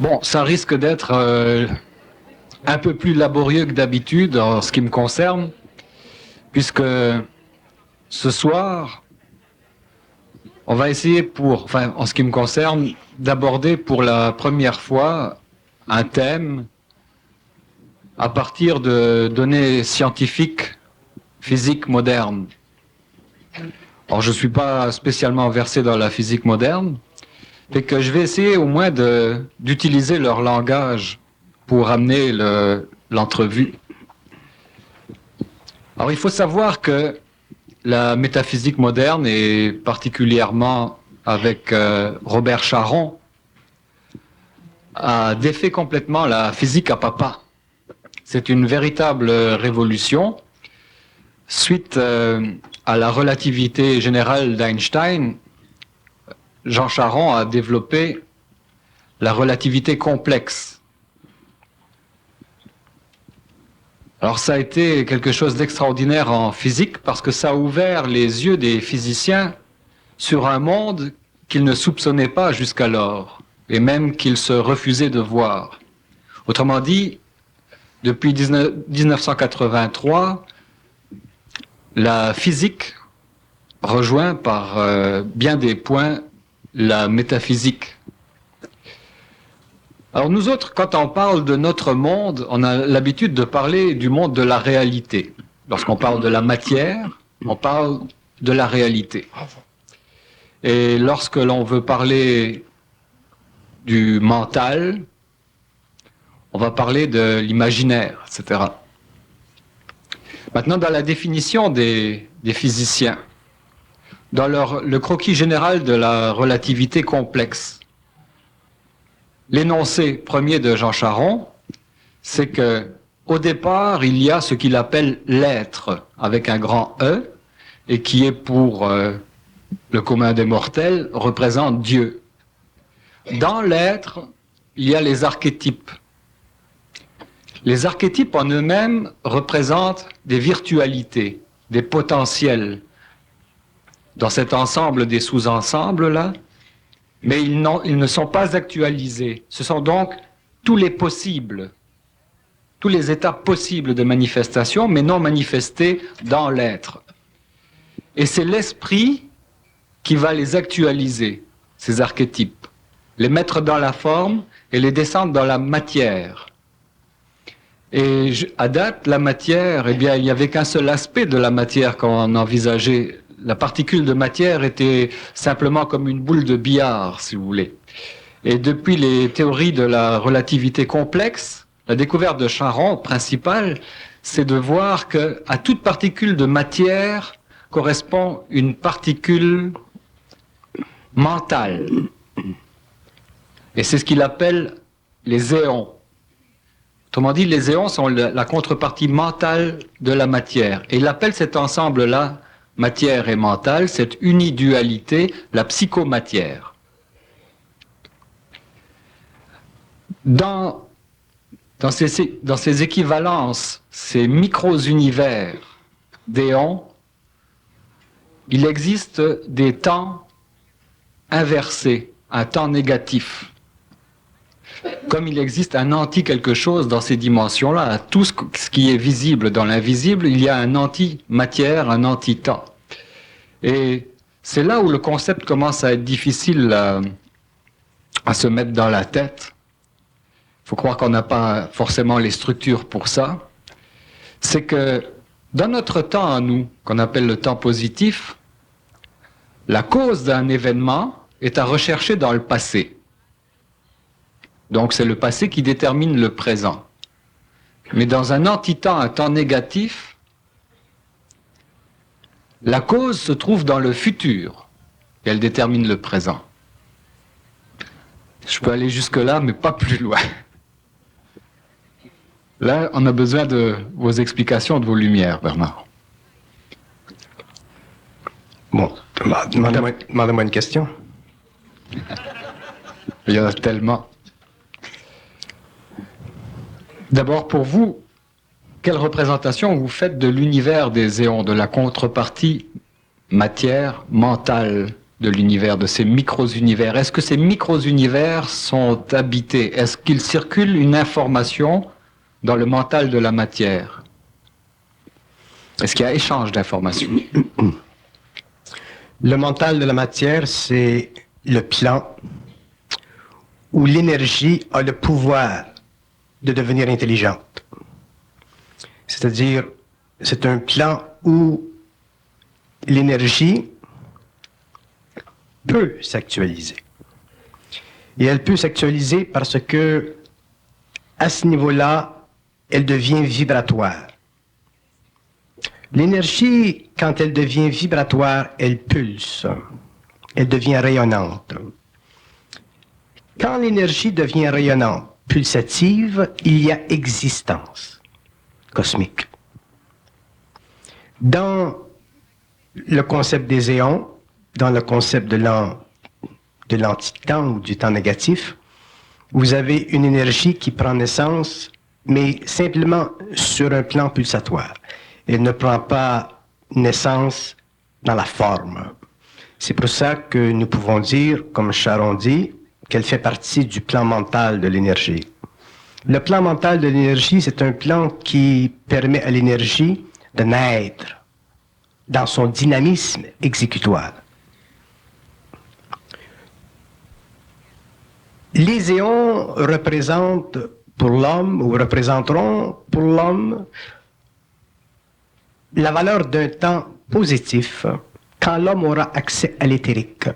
Bon, ça risque d'être un peu plus laborieux que d'habitude en ce qui me concerne, puisque ce soir, on va essayer en ce qui me concerne, d'aborder pour la première fois un thème à partir de données scientifiques, physique moderne. Alors, je ne suis pas spécialement versé dans la physique moderne, mais que je vais essayer au moins d'utiliser leur langage pour amener l'entrevue. Alors, il faut savoir que la métaphysique moderne, et particulièrement avec Robert Charron, a défait complètement la physique à papa. C'est une véritable révolution. Suite à la relativité générale d'Einstein, Jean Charron a développé la relativité complexe. Alors ça a été quelque chose d'extraordinaire en physique parce que ça a ouvert les yeux des physiciens sur un monde qu'ils ne soupçonnaient pas jusqu'alors et même qu'ils se refusaient de voir. Autrement dit, depuis 1983, la physique rejoint par bien des points la métaphysique. Alors nous autres, quand on parle de notre monde, on a l'habitude de parler du monde de la réalité. Lorsqu'on parle de la matière, on parle de la réalité. Et lorsque l'on veut parler du mental, on va parler de l'imaginaire, etc. Maintenant, dans la définition des physiciens, dans le croquis général de la relativité complexe, l'énoncé premier de Jean Charron, c'est que au départ, il y a ce qu'il appelle l'être, avec un grand E, et qui est pour le commun des mortels, représente Dieu. Dans l'être, il y a les archétypes. Les archétypes en eux-mêmes représentent des virtualités, des potentiels, dans cet ensemble des sous-ensembles-là, mais ils ne sont pas actualisés. Ce sont donc tous les possibles, tous les états possibles de manifestation, mais non manifestés dans l'être. Et c'est l'esprit qui va les actualiser, ces archétypes, les mettre dans la forme et les descendre dans la matière. Et à date, la matière, eh bien, il n'y avait qu'un seul aspect de la matière qu'on envisageait. La particule de matière était simplement comme une boule de billard, si vous voulez. Et depuis les théories de la relativité complexe, la découverte de Charron principale, c'est de voir qu'à toute particule de matière correspond une particule mentale. Et c'est ce qu'il appelle les éons. Autrement dit, les éons sont la contrepartie mentale de la matière. Et il appelle cet ensemble-là, matière et mentale, cette unidualité, la psychomatière. Dans ces équivalences, ces micro-univers d'éons, il existe des temps inversés, un temps négatif. Comme il existe un anti-quelque chose dans ces dimensions-là, tout ce qui est visible dans l'invisible, il y a un anti-matière, un anti-temps. Et c'est là où le concept commence à être difficile à se mettre dans la tête. Il faut croire qu'on n'a pas forcément les structures pour ça. C'est que dans notre temps à nous, qu'on appelle le temps positif, la cause d'un événement est à rechercher dans le passé. Donc c'est le passé qui détermine le présent. Mais dans un anti-temps, un temps négatif, la cause se trouve dans le futur et elle détermine le présent. Je peux aller jusque-là, mais pas plus loin. Là, on a besoin de vos explications, de vos lumières, Bernard. Bon, demandez-moi une question. Il y en a tellement. D'abord, pour vous, quelle représentation vous faites de l'univers des éons, de la contrepartie matière, mentale de l'univers, de ces micro-univers. Est-ce que ces micro-univers sont habités? Est-ce qu'il circule une information dans le mental de la matière? Est-ce qu'il y a échange d'informations? Le mental de la matière, c'est le plan où l'énergie a le pouvoir de devenir intelligente. C'est-à-dire, c'est un plan où l'énergie peut s'actualiser. Et elle peut s'actualiser parce que, à ce niveau-là, elle devient vibratoire. L'énergie, quand elle devient vibratoire, elle pulse. Elle devient rayonnante. Quand l'énergie devient rayonnante, pulsative, il y a existence cosmique. Dans le concept des éons, dans le concept de l'anti-temps ou du temps négatif, vous avez une énergie qui prend naissance, mais simplement sur un plan pulsatoire. Elle ne prend pas naissance dans la forme. C'est pour ça que nous pouvons dire, comme Charon dit, qu'elle fait partie du plan mental de l'énergie. Le plan mental de l'énergie, c'est un plan qui permet à l'énergie de naître dans son dynamisme exécutoire. Les éons représentent pour l'homme, ou représenteront pour l'homme, la valeur d'un temps positif quand l'homme aura accès à l'éthérique.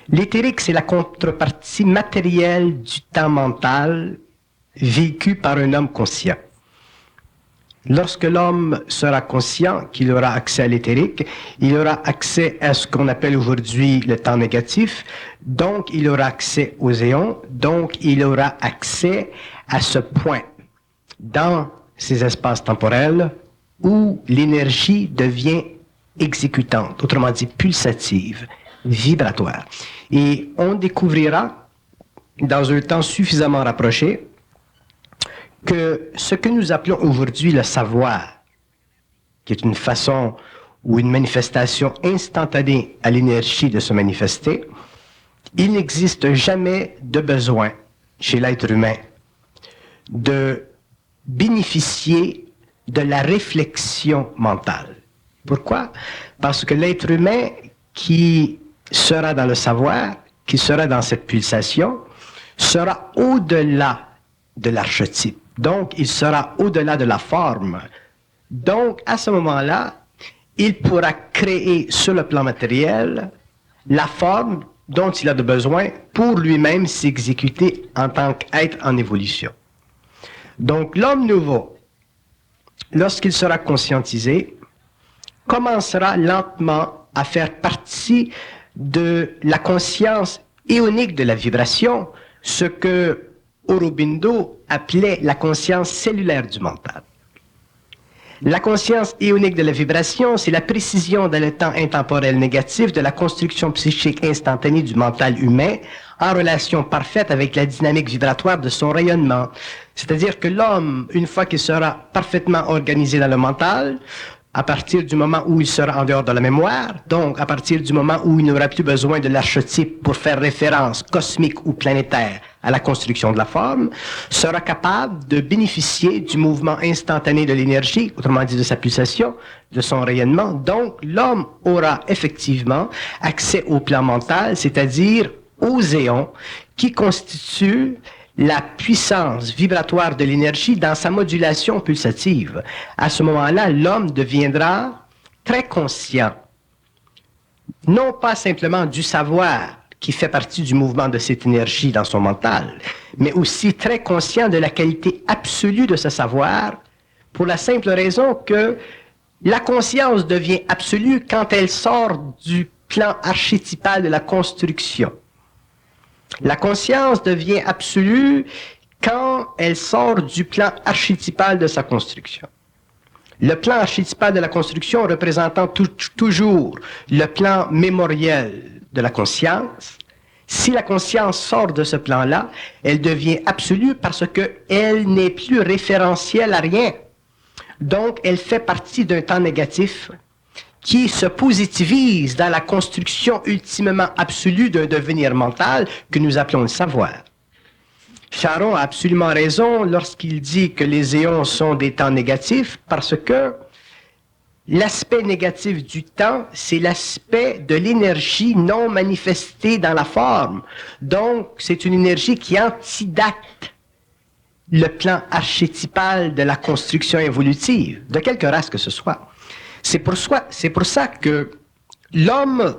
L'éthérique, c'est la contrepartie matérielle du temps mental vécu par un homme conscient. Lorsque l'homme sera conscient qu'il aura accès à l'éthérique, il aura accès à ce qu'on appelle aujourd'hui le temps négatif, donc il aura accès aux éons, donc il aura accès à ce point dans ces espaces temporels où l'énergie devient exécutante, autrement dit pulsative, vibratoire. Et on découvrira dans un temps suffisamment rapproché que ce que nous appelons aujourd'hui le savoir, qui est une façon ou une manifestation instantanée à l'énergie de se manifester, il n'existe jamais de besoin chez l'être humain de bénéficier de la réflexion mentale. Pourquoi? Parce que l'être humain qui sera dans le savoir, qui sera dans cette pulsation, sera au-delà de l'archétype. Donc, il sera au-delà de la forme. Donc, à ce moment-là, il pourra créer sur le plan matériel la forme dont il a besoin pour lui-même s'exécuter en tant qu'être en évolution. Donc, l'homme nouveau, lorsqu'il sera conscientisé, commencera lentement à faire partie de la conscience ionique de la vibration, ce que Aurobindo appelait la conscience cellulaire du mental. La conscience ionique de la vibration, c'est la précision dans le temps intemporel négatif de la construction psychique instantanée du mental humain en relation parfaite avec la dynamique vibratoire de son rayonnement. C'est-à-dire que l'homme, une fois qu'il sera parfaitement organisé dans le mental, à partir du moment où il sera en dehors de la mémoire, donc à partir du moment où il n'aura plus besoin de l'archétype pour faire référence cosmique ou planétaire à la construction de la forme, sera capable de bénéficier du mouvement instantané de l'énergie, autrement dit de sa pulsation, de son rayonnement. Donc l'homme aura effectivement accès au plan mental, c'est-à-dire aux éons qui constituent la puissance vibratoire de l'énergie dans sa modulation pulsative. À ce moment-là, l'homme deviendra très conscient, non pas simplement du savoir qui fait partie du mouvement de cette énergie dans son mental, mais aussi très conscient de la qualité absolue de ce savoir, pour la simple raison que la conscience devient absolue quand elle sort du plan archétypal de la construction. La conscience devient absolue quand elle sort du plan archétypal de sa construction. Le plan archétypal de la construction représentant toujours le plan mémoriel de la conscience, si la conscience sort de ce plan-là, elle devient absolue parce qu'elle n'est plus référentielle à rien. Donc, elle fait partie d'un temps négatif qui se positivise dans la construction ultimement absolue d'un devenir mental que nous appelons le savoir. Charron a absolument raison lorsqu'il dit que les éons sont des temps négatifs parce que l'aspect négatif du temps, c'est l'aspect de l'énergie non manifestée dans la forme. Donc, c'est une énergie qui antidate le plan archétypal de la construction évolutive, de quelque race que ce soit. C'est pour ça que l'homme,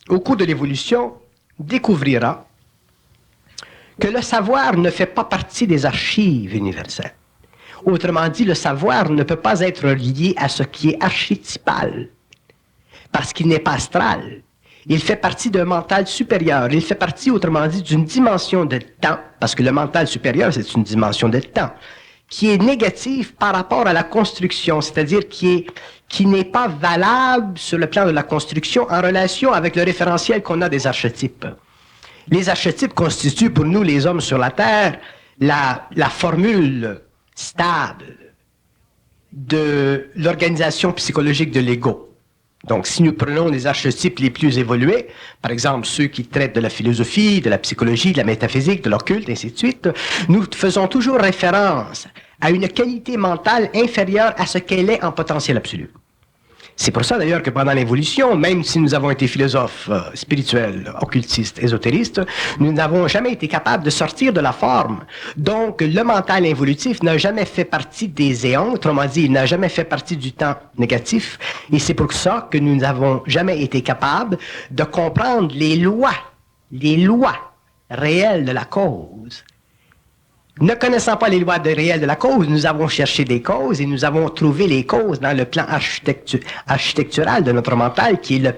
au cours de l'évolution, découvrira que le savoir ne fait pas partie des archives universelles. Autrement dit, le savoir ne peut pas être lié à ce qui est archétypal, parce qu'il n'est pas astral. Il fait partie d'un mental supérieur. Il fait partie, autrement dit, d'une dimension de temps, parce que le mental supérieur, c'est une dimension de temps, qui est négative par rapport à la construction, c'est-à-dire qui n'est pas valable sur le plan de la construction en relation avec le référentiel qu'on a des archétypes. Les archétypes constituent pour nous, les hommes sur la Terre, la formule stable de l'organisation psychologique de l'ego. Donc, si nous prenons les archétypes les plus évolués, par exemple ceux qui traitent de la philosophie, de la psychologie, de la métaphysique, de l'occulte, ainsi de suite, nous faisons toujours référence à une qualité mentale inférieure à ce qu'elle est en potentiel absolu. C'est pour ça d'ailleurs que pendant l'évolution, même si nous avons été philosophes spirituels, occultistes, ésotéristes, nous n'avons jamais été capables de sortir de la forme. Donc le mental involutif n'a jamais fait partie des éons, autrement dit, il n'a jamais fait partie du temps négatif, et c'est pour ça que nous n'avons jamais été capables de comprendre les lois réelles de la cause. Ne connaissant pas les lois réelles de la cause, nous avons cherché des causes et nous avons trouvé les causes dans le plan architectural de notre mental, qui est le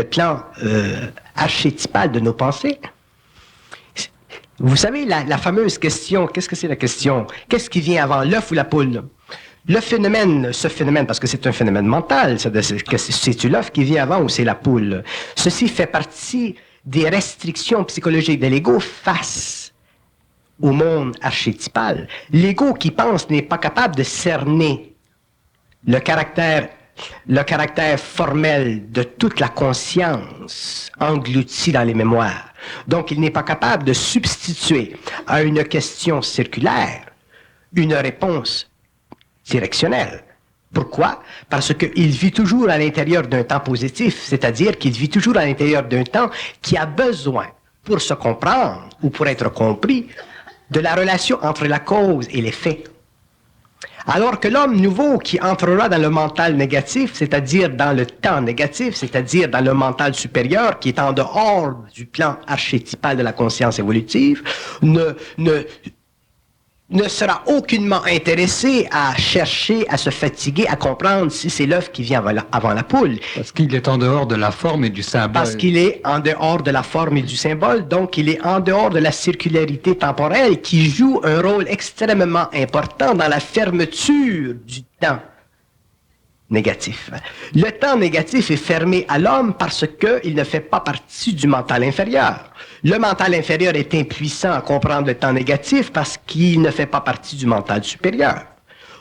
plan archétypal de nos pensées. Vous savez, la fameuse question, qu'est-ce que c'est la question? Qu'est-ce qui vient avant, l'œuf ou la poule? Ce phénomène, parce que c'est un phénomène mental, c'est-tu l'œuf qui vient avant ou c'est la poule? Ceci fait partie des restrictions psychologiques de l'ego face au monde archétypal. L'ego qui pense n'est pas capable de cerner le caractère formel de toute la conscience engloutie dans les mémoires. Donc, il n'est pas capable de substituer à une question circulaire une réponse directionnelle. Pourquoi? Parce qu'il vit toujours à l'intérieur d'un temps positif, c'est-à-dire qu'il vit toujours à l'intérieur d'un temps qui a besoin, pour se comprendre ou pour être compris, de la relation entre la cause et les faits. Alors que l'homme nouveau qui entrera dans le mental négatif, c'est-à-dire dans le temps négatif, c'est-à-dire dans le mental supérieur qui est en dehors du plan archétypal de la conscience évolutive, ne sera aucunement intéressé à chercher, à se fatiguer, à comprendre si c'est l'œuf qui vient avant la poule. Parce qu'il est en dehors de la forme et du symbole. Parce qu'il est en dehors de la forme et du symbole, donc il est en dehors de la circularité temporelle qui joue un rôle extrêmement important dans la fermeture du temps négatif. Le temps négatif est fermé à l'homme parce qu'il ne fait pas partie du mental inférieur. Le mental inférieur est impuissant à comprendre le temps négatif parce qu'il ne fait pas partie du mental supérieur.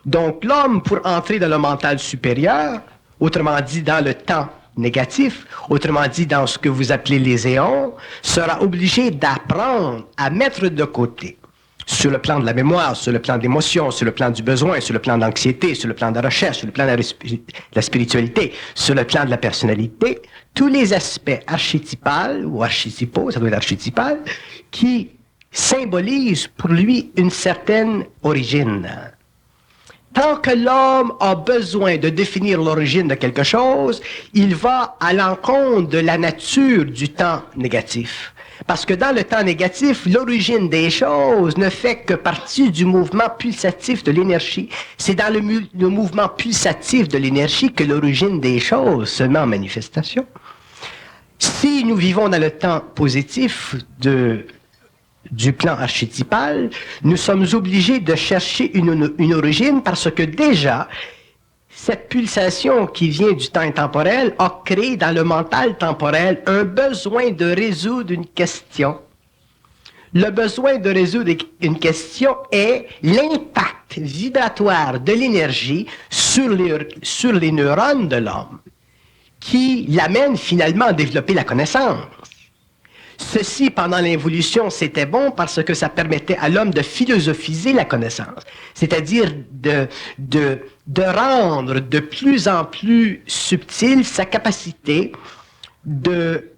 Donc l'homme, pour entrer dans le mental supérieur, autrement dit dans le temps négatif, autrement dit dans ce que vous appelez les éons, sera obligé d'apprendre à mettre de côté, sur le plan de la mémoire, sur le plan d'émotion, sur le plan du besoin, sur le plan d'anxiété, sur le plan de la recherche, sur le plan de la spiritualité, sur le plan de la personnalité, tous les aspects archétypaux ou archétypaux, ça doit être archétypal, qui symbolisent pour lui une certaine origine. Tant que l'homme a besoin de définir l'origine de quelque chose, il va à l'encontre de la nature du temps négatif. Parce que dans le temps négatif, l'origine des choses ne fait que partie du mouvement pulsatif de l'énergie. C'est dans le mouvement pulsatif de l'énergie que l'origine des choses se met en manifestation. Si nous vivons dans le temps positif du plan archétypal, nous sommes obligés de chercher une origine parce que déjà, cette pulsation qui vient du temps intemporel a créé dans le mental temporel un besoin de résoudre une question. le besoin de résoudre une question est l'impact vibratoire de l'énergie sur les neurones de l'homme qui l'amène finalement à développer la connaissance. Ceci, pendant l'évolution, c'était bon parce que ça permettait à l'homme de philosophiser la connaissance, c'est-à-dire de rendre de plus en plus subtile sa capacité de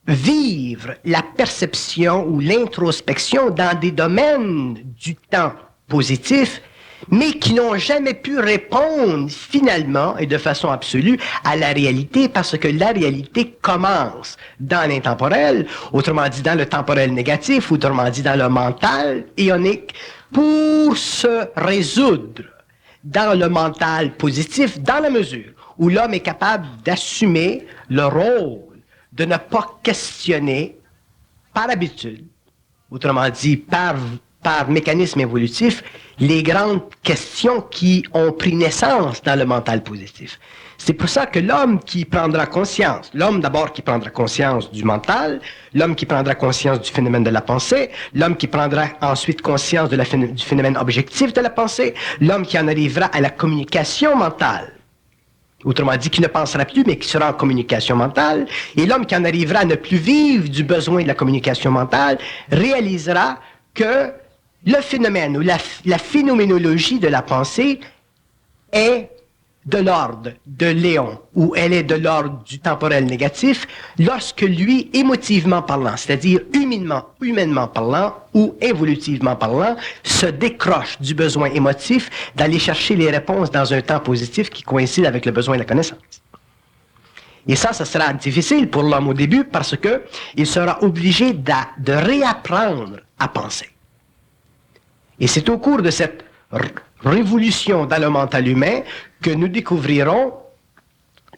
vivre la perception ou l'introspection dans des domaines du temps positif, mais qui n'ont jamais pu répondre finalement et de façon absolue à la réalité, parce que la réalité commence dans l'intemporel, autrement dit dans le temporel négatif, autrement dit dans le mental ionique, pour se résoudre dans le mental positif, dans la mesure où l'homme est capable d'assumer le rôle de ne pas questionner par habitude, autrement dit par mécanisme évolutif, les grandes questions qui ont pris naissance dans le mental positif. C'est pour ça que l'homme qui prendra conscience, l'homme d'abord qui prendra conscience du mental, l'homme qui prendra conscience du phénomène de la pensée, l'homme qui prendra ensuite conscience du phénomène objectif de la pensée, l'homme qui en arrivera à la communication mentale, autrement dit, qui ne pensera plus, mais qui sera en communication mentale, et l'homme qui en arrivera à ne plus vivre du besoin de la communication mentale, réalisera que le phénomène ou la phénoménologie de la pensée est de l'ordre de Léon, ou elle est de l'ordre du temporel négatif, lorsque lui, émotivement parlant, c'est-à-dire humainement parlant ou évolutivement parlant, se décroche du besoin émotif d'aller chercher les réponses dans un temps positif qui coïncide avec le besoin de la connaissance. Et ça sera difficile pour l'homme au début parce que il sera obligé de réapprendre à penser. Et c'est au cours de cette révolution dans le mental humain que nous découvrirons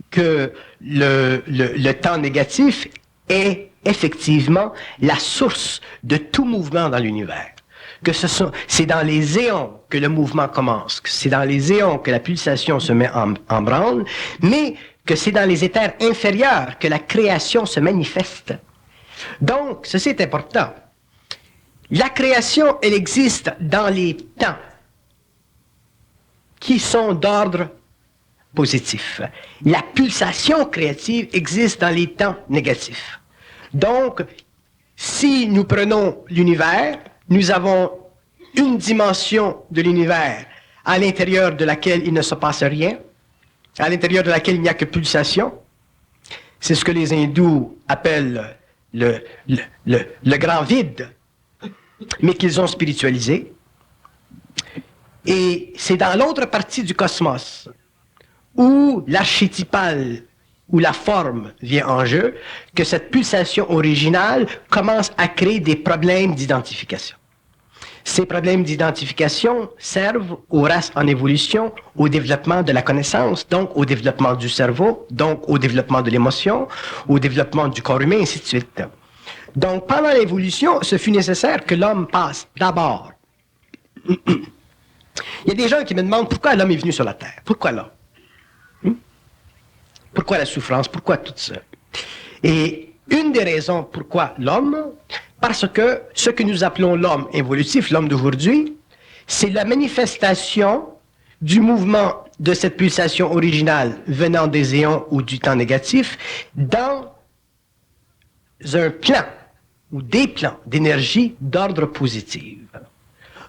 que le temps négatif est effectivement la source de tout mouvement dans l'univers. Que c'est dans les éons que le mouvement commence, que c'est dans les éons que la pulsation se met en branle, mais que c'est dans les éthers inférieurs que la création se manifeste. Donc, ceci est important. La création, elle existe dans les temps qui sont d'ordre positif. La pulsation créative existe dans les temps négatifs. Donc, si nous prenons l'univers, nous avons une dimension de l'univers à l'intérieur de laquelle il ne se passe rien, à l'intérieur de laquelle il n'y a que pulsation. C'est ce que les hindous appellent le grand vide, mais qu'ils ont spiritualisé. Et c'est dans l'autre partie du cosmos où l'archétypal, où la forme vient en jeu, que cette pulsation originale commence à créer des problèmes d'identification. Ces problèmes d'identification servent aux races en évolution, au développement de la connaissance, donc au développement du cerveau, donc au développement de l'émotion, au développement du corps humain, et ainsi de suite. Donc, pendant l'évolution, ce fut nécessaire que l'homme passe d'abord. Il y a des gens qui me demandent pourquoi l'homme est venu sur la Terre. Pourquoi l'homme? Pourquoi la souffrance? Pourquoi tout ça? Et une des raisons pourquoi l'homme, parce que ce que nous appelons l'homme évolutif, l'homme d'aujourd'hui, c'est la manifestation du mouvement de cette pulsation originale venant des éons ou du temps négatif dans un plan ou des plans d'énergie d'ordre positif.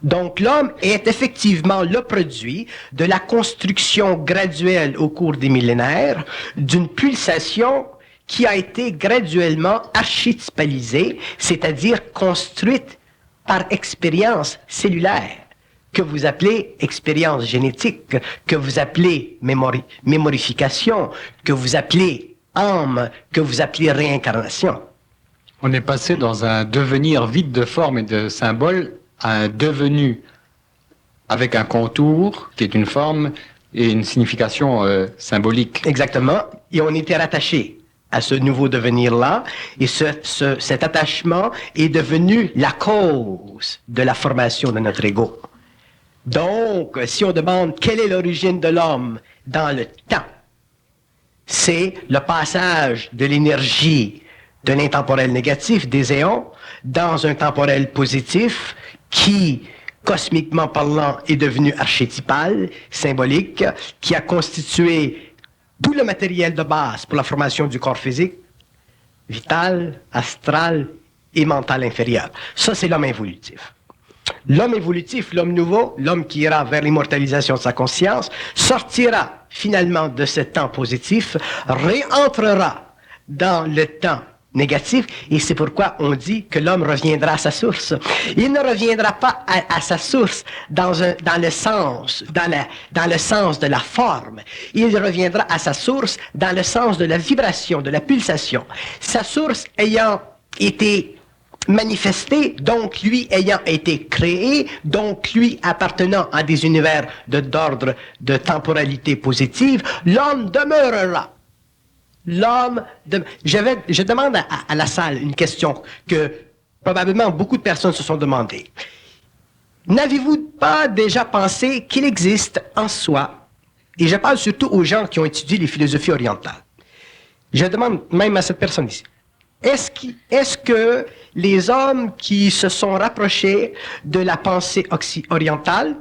Donc l'homme est effectivement le produit de la construction graduelle au cours des millénaires d'une pulsation qui a été graduellement archétypalisée, c'est-à-dire construite par expérience cellulaire, que vous appelez expérience génétique, que vous appelez mémorification, que vous appelez âme, que vous appelez réincarnation. On est passé dans un devenir vide de forme et de symboles à un devenu avec un contour qui est une forme et une signification symbolique. Exactement. Et on était rattaché à ce nouveau devenir-là, et cet attachement est devenu la cause de la formation de notre ego. Donc, si on demande quelle est l'origine de l'homme dans le temps, c'est le passage de l'énergie d'un intemporel négatif, des éons, dans un temporel positif qui, cosmiquement parlant, est devenu archétypal, symbolique, qui a constitué tout le matériel de base pour la formation du corps physique, vital, astral et mental inférieur. Ça, c'est l'homme évolutif. L'homme évolutif, l'homme nouveau, l'homme qui ira vers l'immortalisation de sa conscience, sortira finalement de ce temps positif, réentrera dans le temps négatif, et c'est pourquoi on dit que l'homme reviendra à sa source. Il ne reviendra pas à sa source dans le sens de la forme. Il reviendra à sa source dans le sens de la vibration, de la pulsation. Sa source ayant été manifesté, donc lui ayant été créé, donc lui appartenant à des univers d'ordre de temporalité positive, l'homme demeurera. Je demande à la salle une question que probablement beaucoup de personnes se sont demandées. N'avez-vous pas déjà pensé qu'il existe en soi, et je parle surtout aux gens qui ont étudié les philosophies orientales, je demande même à cette personne ici, est-ce que les hommes qui se sont rapprochés de la pensée orientale,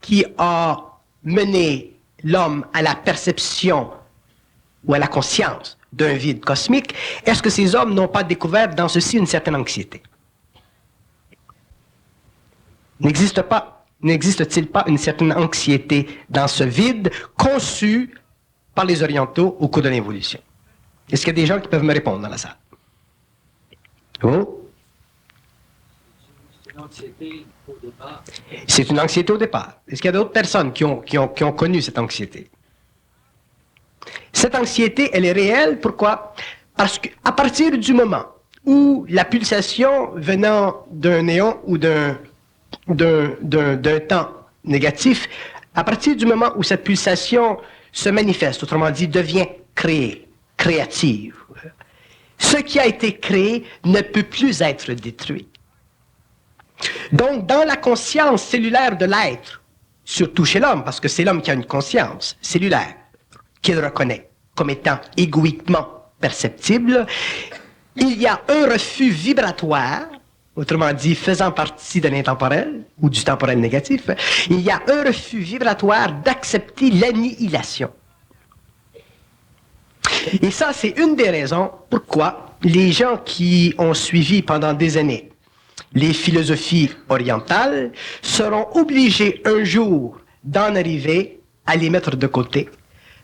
qui a mené l'homme à la perception ou à la conscience d'un vide cosmique, est-ce que ces hommes n'ont pas découvert dans ceci une certaine anxiété? N'existe-t-il pas une certaine anxiété dans ce vide conçu par les orientaux au cours de l'évolution? Est-ce qu'il y a des gens qui peuvent me répondre dans la salle? Oh? C'est une anxiété au départ. C'est une anxiété au départ. Est-ce qu'il y a d'autres personnes qui ont connu cette anxiété? Cette anxiété, elle est réelle. Pourquoi? Parce qu'à partir du moment où la pulsation venant d'un néon ou d'un temps négatif, à partir du moment où cette pulsation se manifeste, autrement dit, devient créative, ce qui a été créé ne peut plus être détruit. Donc, dans la conscience cellulaire de l'être, surtout chez l'homme, parce que c'est l'homme qui a une conscience cellulaire, qu'il reconnaît comme étant égoïquement perceptible, il y a un refus vibratoire, autrement dit, faisant partie de l'intemporel ou du temporel négatif, il y a un refus vibratoire d'accepter l'annihilation. Et ça, c'est une des raisons pourquoi les gens qui ont suivi pendant des années les philosophies orientales seront obligés un jour d'en arriver à les mettre de côté,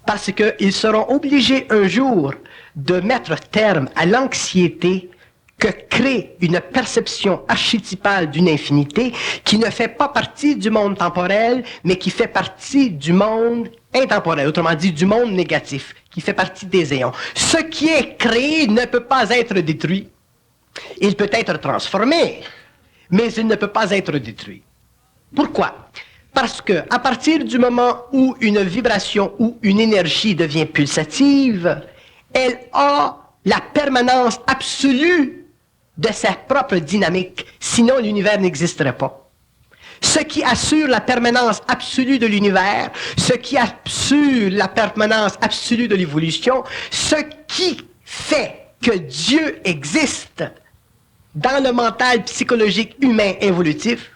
parce qu'ils seront obligés un jour de mettre terme à l'anxiété que crée une perception archétypale d'une infinité qui ne fait pas partie du monde temporel, mais qui fait partie du monde intemporel, autrement dit du monde négatif, qui fait partie des éons. Ce qui est créé ne peut pas être détruit. Il peut être transformé, mais il ne peut pas être détruit. Pourquoi? Parce que à partir du moment où une vibration ou une énergie devient pulsative, elle a la permanence absolue de sa propre dynamique, sinon l'univers n'existerait pas. Ce qui assure la permanence absolue de l'univers, ce qui assure la permanence absolue de l'évolution, ce qui fait que Dieu existe dans le mental psychologique humain évolutif,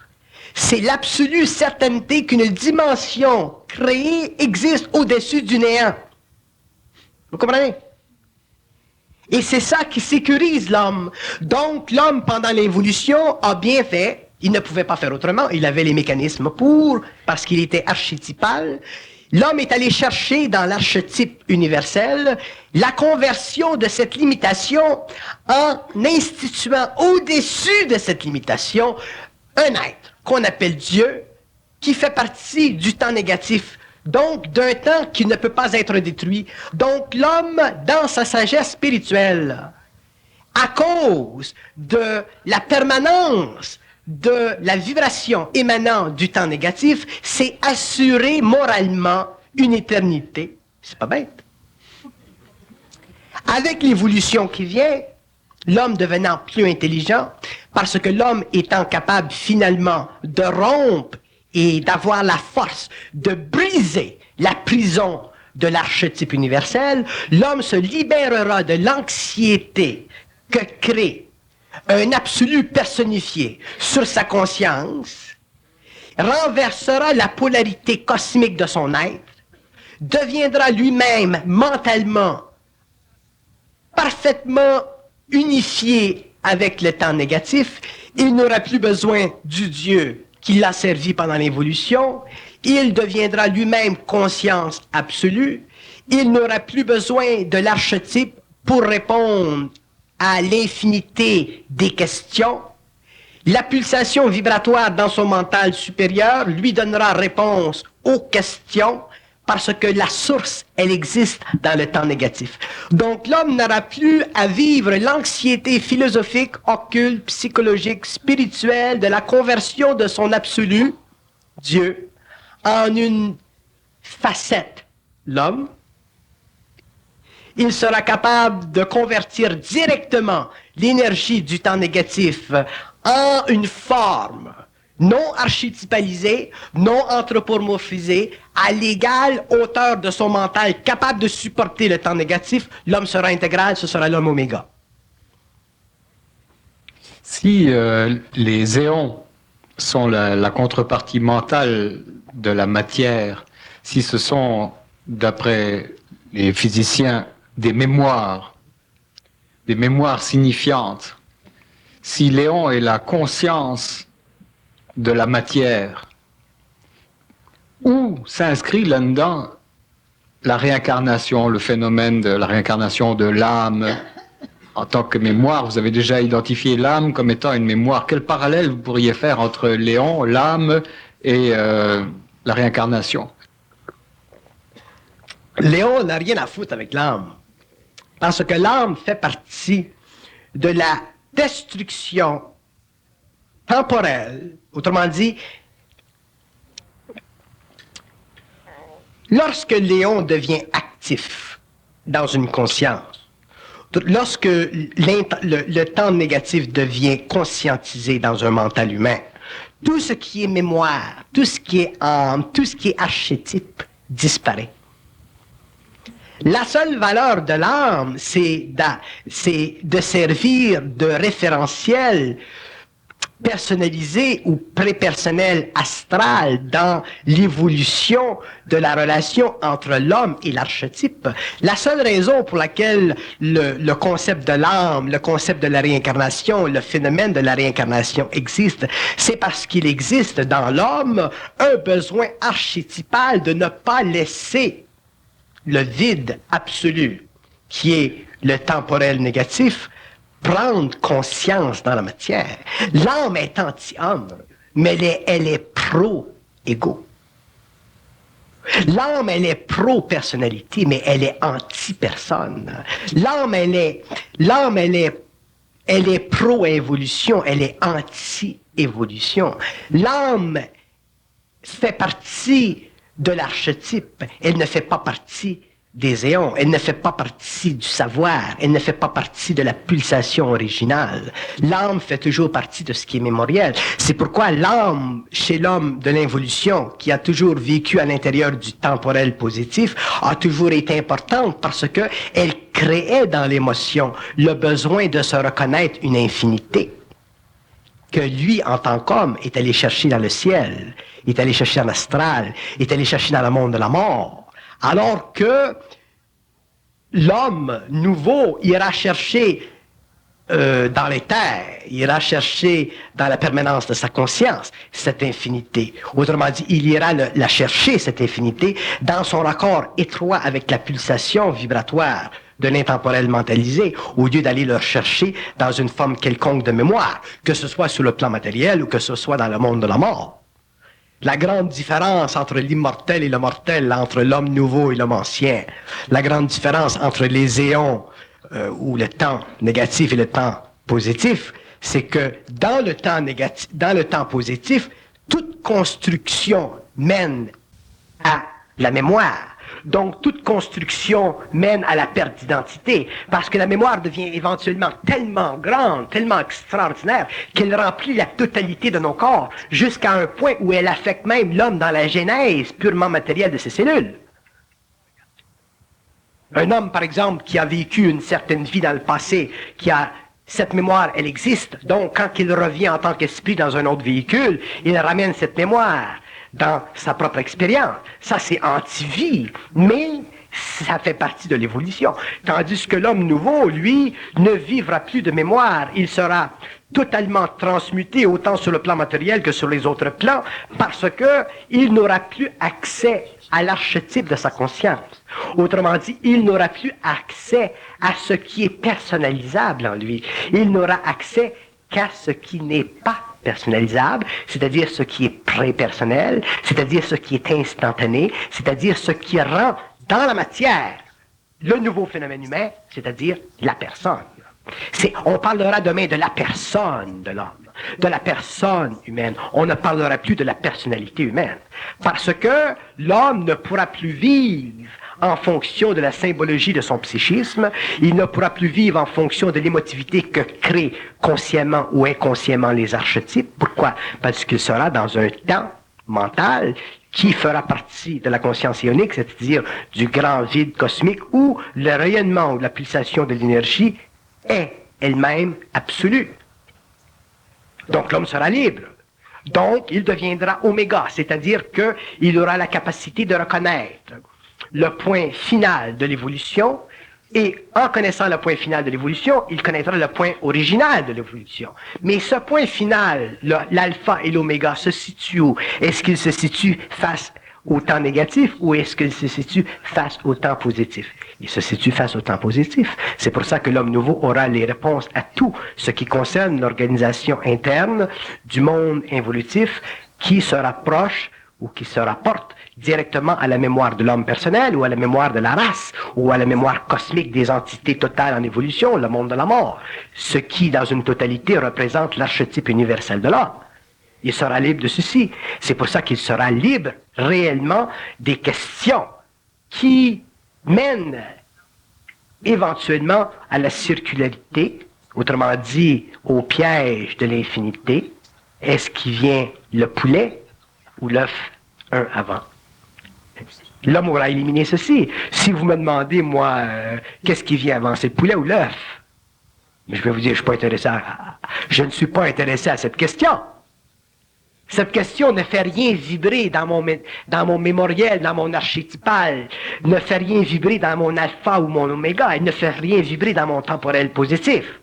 c'est l'absolue certainté qu'une dimension créée existe au-dessus du néant. Vous comprenez? Et c'est ça qui sécurise l'homme. Donc, l'homme, pendant l'évolution, a bien fait. Il ne pouvait pas faire autrement. Il avait les mécanismes parce qu'il était archétypal. L'homme est allé chercher dans l'archétype universel la conversion de cette limitation en instituant au-dessus de cette limitation un être qu'on appelle Dieu, qui fait partie du temps négatif, donc d'un temps qui ne peut pas être détruit. Donc l'homme, dans sa sagesse spirituelle, à cause de la permanence de la vibration émanant du temps négatif, s'est assuré moralement une éternité. C'est pas bête. Avec l'évolution qui vient, l'homme devenant plus intelligent, parce que l'homme étant capable finalement de rompre et d'avoir la force de briser la prison de l'archétype universel, l'homme se libérera de l'anxiété que crée un absolu personnifié sur sa conscience renversera la polarité cosmique de son être, deviendra lui-même mentalement parfaitement unifié avec le temps négatif. Il n'aura plus besoin du Dieu qui l'a servi pendant l'évolution. Il deviendra lui-même conscience absolue. Il n'aura plus besoin de l'archétype pour répondre à l'infinité des questions. La pulsation vibratoire dans son mental supérieur lui donnera réponse aux questions parce que la source, elle existe dans le temps négatif. Donc l'homme n'aura plus à vivre l'anxiété philosophique, occulte, psychologique, spirituelle de la conversion de son absolu, Dieu, en une facette, l'homme. Il sera capable de convertir directement l'énergie du temps négatif en une forme non archétypalisée, non anthropomorphisée, à l'égale hauteur de son mental, capable de supporter le temps négatif. L'homme sera intégral, ce sera l'homme oméga. Si les éons sont la contrepartie mentale de la matière, si ce sont, d'après les physiciens, des mémoires signifiantes, si l'éon est la conscience de la matière, où s'inscrit là-dedans la réincarnation, le phénomène de la réincarnation de l'âme en tant que mémoire? Vous avez déjà identifié l'âme comme étant une mémoire. Quel parallèle vous pourriez faire entre l'éon, l'âme et la réincarnation? Léon n'a rien à foutre avec l'âme, parce que l'âme fait partie de la destruction temporelle. Autrement dit, lorsque Léon devient actif dans une conscience, lorsque le temps négatif devient conscientisé dans un mental humain, tout ce qui est mémoire, tout ce qui est âme, tout ce qui est archétype disparaît. La seule valeur de l'âme, c'est de servir de référentiel personnalisé ou prépersonnel astral dans l'évolution de la relation entre l'homme et l'archétype. La seule raison pour laquelle le concept de l'âme, le concept de la réincarnation, le phénomène de la réincarnation existe, c'est parce qu'il existe dans l'homme un besoin archétypal de ne pas laisser le vide absolu, qui est le temporel négatif, prendre conscience dans la matière. L'âme est anti-homme, mais elle est pro-égo. L'âme, elle est pro-personnalité, mais elle est anti-personne. L'âme, elle est pro-évolution, elle est anti-évolution. L'âme fait partie de l'archétype, elle ne fait pas partie des éons, elle ne fait pas partie du savoir, elle ne fait pas partie de la pulsation originale. L'âme fait toujours partie de ce qui est mémoriel. C'est pourquoi l'âme, chez l'homme de l'involution, qui a toujours vécu à l'intérieur du temporel positif, a toujours été importante parce que elle créait dans l'émotion le besoin de se reconnaître une infinité que lui, en tant qu'homme, est allé chercher dans le ciel, est allé chercher dans l'astral, est allé chercher dans le monde de la mort. Alors que l'homme nouveau ira chercher dans les terres, ira chercher dans la permanence de sa conscience cette infinité. Autrement dit, il ira la chercher, cette infinité, dans son raccord étroit avec la pulsation vibratoire de l'intemporel mentalisé, au lieu d'aller le chercher dans une forme quelconque de mémoire, que ce soit sur le plan matériel ou que ce soit dans le monde de la mort. La grande différence entre l'immortel et le mortel, entre l'homme nouveau et l'homme ancien, la grande différence entre les éons ou le temps négatif et le temps positif, c'est que dans le temps négatif, dans le temps positif, toute construction mène à la mémoire. Donc, toute construction mène à la perte d'identité, parce que la mémoire devient éventuellement tellement grande, tellement extraordinaire, qu'elle remplit la totalité de nos corps, jusqu'à un point où elle affecte même l'homme dans la genèse purement matérielle de ses cellules. Un homme, par exemple, qui a vécu une certaine vie dans le passé, qui a cette mémoire, elle existe. Donc, quand il revient en tant qu'esprit dans un autre véhicule, il ramène cette mémoire dans sa propre expérience. Ça, c'est anti-vie, mais ça fait partie de l'évolution. Tandis que l'homme nouveau, lui, ne vivra plus de mémoire. Il sera totalement transmuté autant sur le plan matériel que sur les autres plans parce que il n'aura plus accès à l'archétype de sa conscience. Autrement dit, il n'aura plus accès à ce qui est personnalisable en lui. Il n'aura accès qu'à ce qui n'est pas personnalisable, c'est-à-dire ce qui est prépersonnel, c'est-à-dire ce qui est instantané, c'est-à-dire ce qui rend dans la matière le nouveau phénomène humain, c'est-à-dire la personne. On parlera demain de la personne de l'homme, de la personne humaine. On ne parlera plus de la personnalité humaine. Parce que l'homme ne pourra plus vivre en fonction de la symbologie de son psychisme. Il ne pourra plus vivre en fonction de l'émotivité que créent consciemment ou inconsciemment les archétypes. Pourquoi? Parce qu'il sera dans un temps mental qui fera partie de la conscience ionique, c'est-à-dire du grand vide cosmique où le rayonnement ou la pulsation de l'énergie est elle-même absolue. Donc l'homme sera libre. Donc il deviendra oméga, c'est-à-dire qu'il aura la capacité de reconnaître le point final de l'évolution et en connaissant le point final de l'évolution, il connaîtra le point original de l'évolution. Mais ce point final, l'alpha et l'oméga, se situe où? Est-ce qu'il se situe face au temps négatif ou est-ce qu'il se situe face au temps positif? Il se situe face au temps positif. C'est pour ça que l'homme nouveau aura les réponses à tout ce qui concerne l'organisation interne du monde évolutif qui se rapproche ou qui se rapporte directement à la mémoire de l'homme personnel ou à la mémoire de la race ou à la mémoire cosmique des entités totales en évolution, le monde de la mort, ce qui, dans une totalité, représente l'archétype universel de l'homme. Il sera libre de ceci. C'est pour ça qu'il sera libre réellement des questions qui mènent éventuellement à la circularité, autrement dit au piège de l'infinité. Est-ce qu'il vient le poulet ou l'œuf un avant? L'homme aura éliminé ceci. Si vous me demandez, moi, qu'est-ce qui vient avant, c'est le poulet ou l'œuf? Mais je vais vous dire, je ne suis pas intéressé à cette question. Cette question ne fait rien vibrer dans mon mémoriel, dans mon archétypal, ne fait rien vibrer dans mon alpha ou mon oméga, elle ne fait rien vibrer dans mon temporel positif.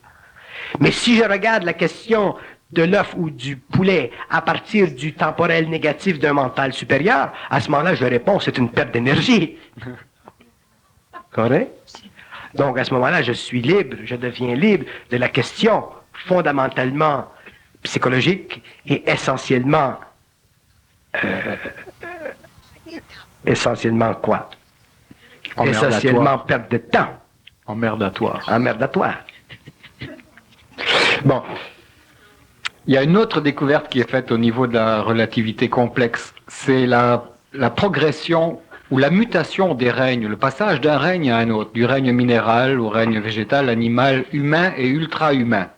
Mais si je regarde la question de l'œuf ou du poulet à partir du temporel négatif d'un mental supérieur, à ce moment-là, je réponds, c'est une perte d'énergie. Correct? Donc, à ce moment-là, je suis libre, je deviens libre de la question fondamentalement psychologique et essentiellement quoi? Essentiellement perte de temps. Emmerdatoire. Emmerdatoire. Bon. Il y a une autre découverte qui est faite au niveau de la relativité complexe. C'est la progression ou la mutation des règnes, le passage d'un règne à un autre, du règne minéral au règne végétal, animal, humain et ultra-humain.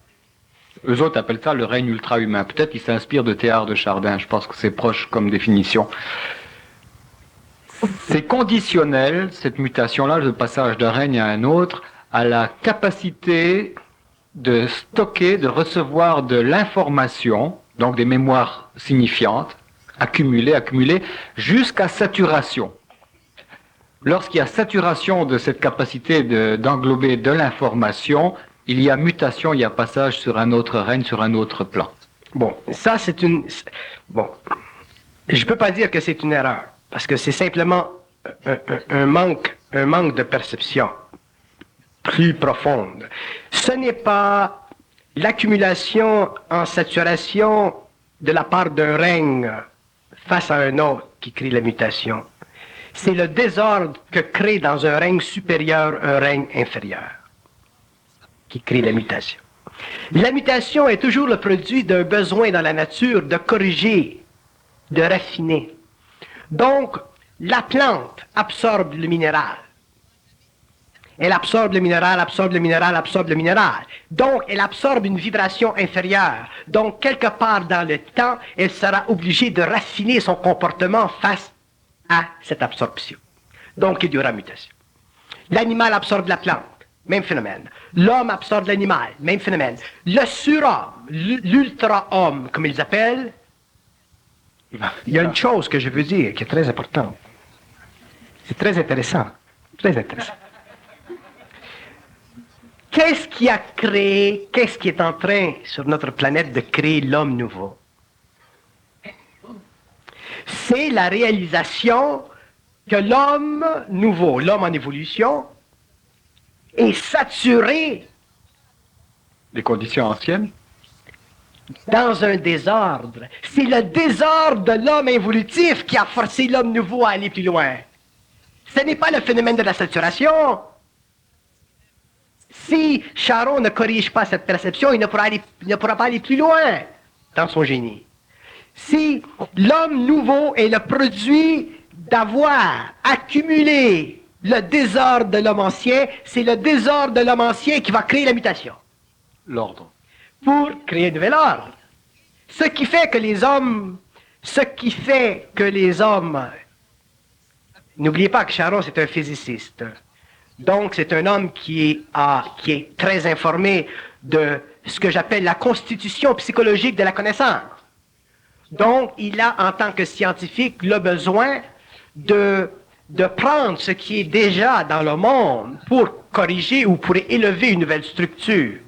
Eux autres appellent ça le règne ultra-humain. Peut-être qu'ils s'inspirent de Théard de Chardin, je pense que c'est proche comme définition. C'est conditionnel, cette mutation-là, le passage d'un règne à un autre, à la capacité de stocker, de recevoir de l'information, donc des mémoires signifiantes, accumulées, jusqu'à saturation. Lorsqu'il y a saturation de cette capacité d'englober de l'information, il y a mutation, il y a passage sur un autre règne, sur un autre plan. Bon, ça c'est une... Bon, je peux pas dire que c'est une erreur, parce que c'est simplement un manque de perception plus profonde. Ce n'est pas l'accumulation en saturation de la part d'un règne face à un autre qui crée la mutation. C'est le désordre que crée dans un règne supérieur un règne inférieur qui crée la mutation. La mutation est toujours le produit d'un besoin dans la nature de corriger, de raffiner. Donc, la plante absorbe le minéral. Elle absorbe le minéral, absorbe le minéral, absorbe le minéral. Donc, elle absorbe une vibration inférieure. Donc, quelque part dans le temps, elle sera obligée de raffiner son comportement face à cette absorption. Donc, il y aura mutation. L'animal absorbe la plante. même phénomène. L'homme absorbe l'animal, même phénomène. Le surhomme, l'ultra-homme, comme ils appellent, il y a une chose que je veux dire qui est très importante. C'est très intéressant. Très intéressant. Qu'est-ce qui a créé, qu'est-ce qui est en train sur notre planète de créer l'homme nouveau? C'est la réalisation que l'homme nouveau, l'homme en évolution, est saturé Les conditions anciennes? dans un désordre. C'est le désordre de l'homme évolutif qui a forcé l'homme nouveau à aller plus loin. Ce n'est pas le phénomène de la saturation. Si Charon ne corrige pas cette perception, il ne pourra pas aller plus loin dans son génie. Si l'homme nouveau est le produit d'avoir accumulé le désordre de l'homme ancien, c'est le désordre de l'homme ancien qui va créer la mutation. L'ordre. Pour créer un nouvel ordre. Ce qui fait que les hommes, n'oubliez pas que Charon c'est un physiciste, donc c'est un homme qui est très informé de ce que j'appelle la constitution psychologique de la connaissance. Donc il a en tant que scientifique le besoin de prendre ce qui est déjà dans le monde pour corriger ou pour élever une nouvelle structure.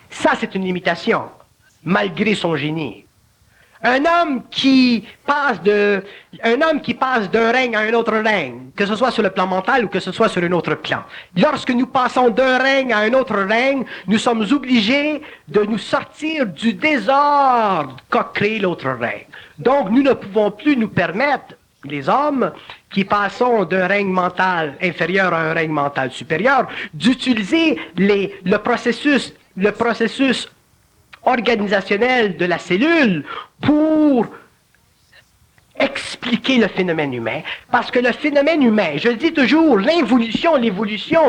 Ça, c'est une limitation, malgré son génie. Un homme qui passe d'un règne à un autre règne, que ce soit sur le plan mental ou que ce soit sur un autre plan. Lorsque nous passons d'un règne à un autre règne, nous sommes obligés de nous sortir du désordre qu'a créé l'autre règne. Donc, nous ne pouvons plus nous permettre, les hommes, qui passons d'un règne mental inférieur à un règne mental supérieur, d'utiliser le processus organisationnel de la cellule pour expliquer le phénomène humain. Parce que le phénomène humain, je le dis toujours, l'évolution,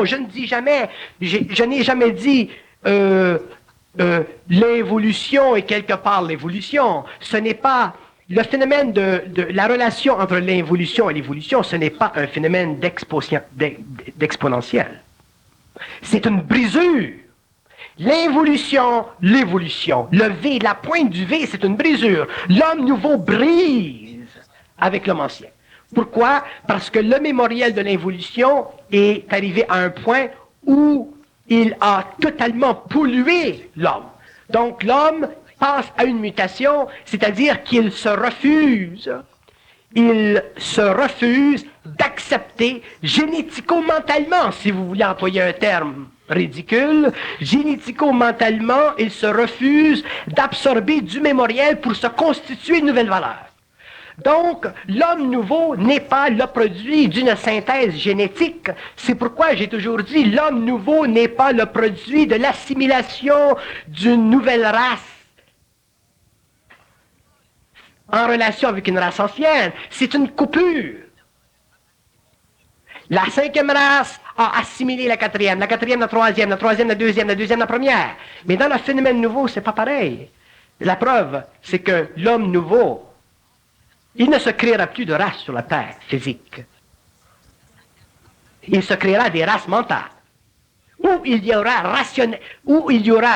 je ne dis jamais, je n'ai jamais dit l'évolution est quelque part l'évolution. Ce n'est pas le phénomène de la relation entre l'involution et l'évolution, ce n'est pas un phénomène d'exponentiel. C'est une brisure. L'involution, l'évolution. Le V, la pointe du V, c'est une brisure. L'homme nouveau brise avec l'homme ancien. Pourquoi? Parce que le mémoriel de l'involution est arrivé à un point où il a totalement pollué l'homme. Donc l'homme passe à une mutation, c'est-à-dire qu'il se refuse d'accepter génético-mentalement, si vous voulez employer un terme ridicule, génético-mentalement, il se refuse d'absorber du mémoriel pour se constituer une nouvelle valeur. Donc, l'homme nouveau n'est pas le produit d'une synthèse génétique. C'est pourquoi j'ai toujours dit, l'homme nouveau n'est pas le produit de l'assimilation d'une nouvelle race en relation avec une race ancienne. C'est une coupure. La cinquième race a assimilé la quatrième la troisième la deuxième la première. Mais dans le phénomène nouveau, c'est pas pareil. La preuve, c'est que l'homme nouveau, il ne se créera plus de race sur la Terre physique. Il se créera des races mentales. Où il y aura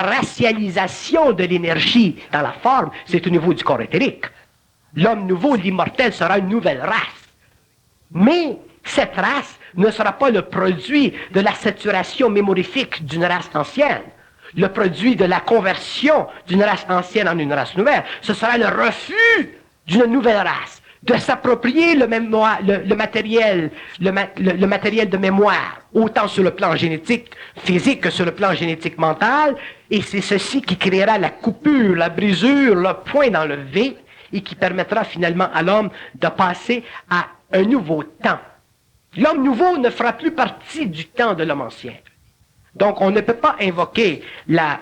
racialisation de l'énergie dans la forme, c'est au niveau du corps éthérique. L'homme nouveau, l'immortel, sera une nouvelle race. Mais cette race ne sera pas le produit de la saturation mémorifique d'une race ancienne, le produit de la conversion d'une race ancienne en une race nouvelle. Ce sera le refus d'une nouvelle race, de s'approprier le matériel de mémoire, autant sur le plan génétique physique que sur le plan génétique mental, et c'est ceci qui créera la coupure, la brisure, le point dans le V, et qui permettra finalement à l'homme de passer à un nouveau temps. L'homme nouveau ne fera plus partie du temps de l'homme ancien. Donc on ne peut pas invoquer la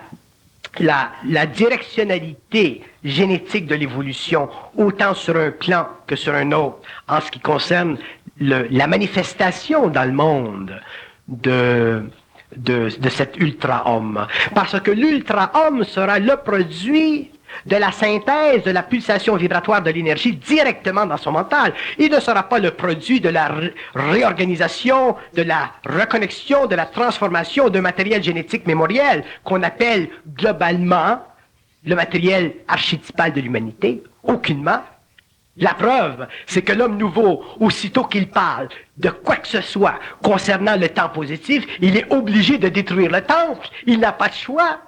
directionnalité génétique de l'évolution autant sur un plan que sur un autre en ce qui concerne la manifestation dans le monde de cet ultra-homme. Parce que l'ultra-homme sera le produit de la synthèse de la pulsation vibratoire de l'énergie directement dans son mental. Il ne sera pas le produit de la réorganisation, de la reconnexion, de la transformation d'un matériel génétique mémoriel qu'on appelle globalement le matériel archétypal de l'humanité. Aucunement. La preuve, c'est que l'homme nouveau, aussitôt qu'il parle de quoi que ce soit concernant le temps positif, il est obligé de détruire le temple. Il n'a pas de choix.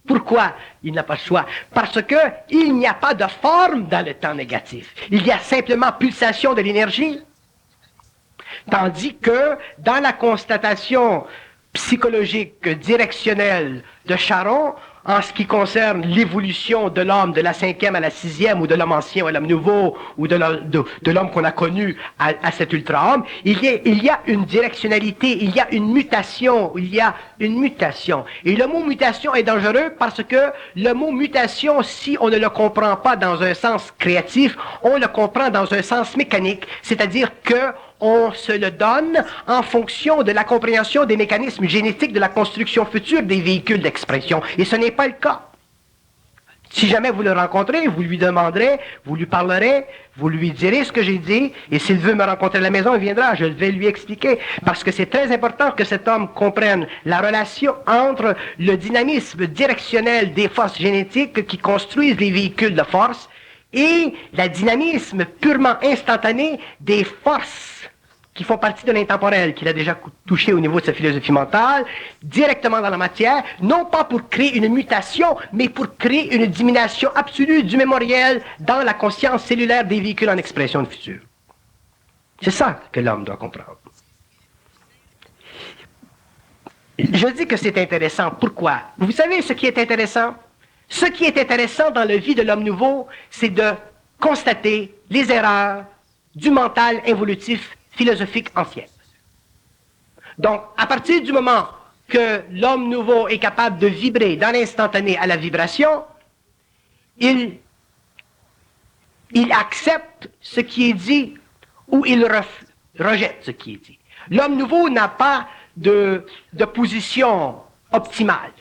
Pourquoi il n'a pas de choix? Parce que il n'y a pas de forme dans le temps négatif. Il y a simplement pulsation de l'énergie. Tandis que dans la constatation psychologique directionnelle de Charon, en ce qui concerne l'évolution de l'homme de la 5e à la 6e, ou de l'homme ancien à l'homme nouveau, ou de l'homme qu'on a connu à cet ultra-homme, il y a une directionnalité, il y a une mutation, Et le mot mutation est dangereux parce que le mot mutation, si on ne le comprend pas dans un sens créatif, on le comprend dans un sens mécanique, c'est-à-dire que on se le donne en fonction de la compréhension des mécanismes génétiques de la construction future des véhicules d'expression. Et ce n'est pas le cas. Si jamais vous le rencontrez, vous lui demanderez, vous lui parlerez, vous lui direz ce que j'ai dit, et s'il veut me rencontrer à la maison, il viendra, je vais lui expliquer. Parce que c'est très important que cet homme comprenne la relation entre le dynamisme directionnel des forces génétiques qui construisent les véhicules de force et le dynamisme purement instantané des forces qui font partie de l'intemporel, qu'il a déjà touché au niveau de sa philosophie mentale, directement dans la matière, non pas pour créer une mutation, mais pour créer une diminution absolue du mémoriel dans la conscience cellulaire des véhicules en expression de futur. C'est ça que l'homme doit comprendre. Je dis que c'est intéressant. Pourquoi? Vous savez ce qui est intéressant? Ce qui est intéressant dans la vie de l'homme nouveau, c'est de constater les erreurs du mental évolutif philosophique ancienne. Donc, à partir du moment que l'homme nouveau est capable de vibrer dans l'instantané à la vibration, il accepte ce qui est dit ou il rejette ce qui est dit. L'homme nouveau n'a pas de position optimale.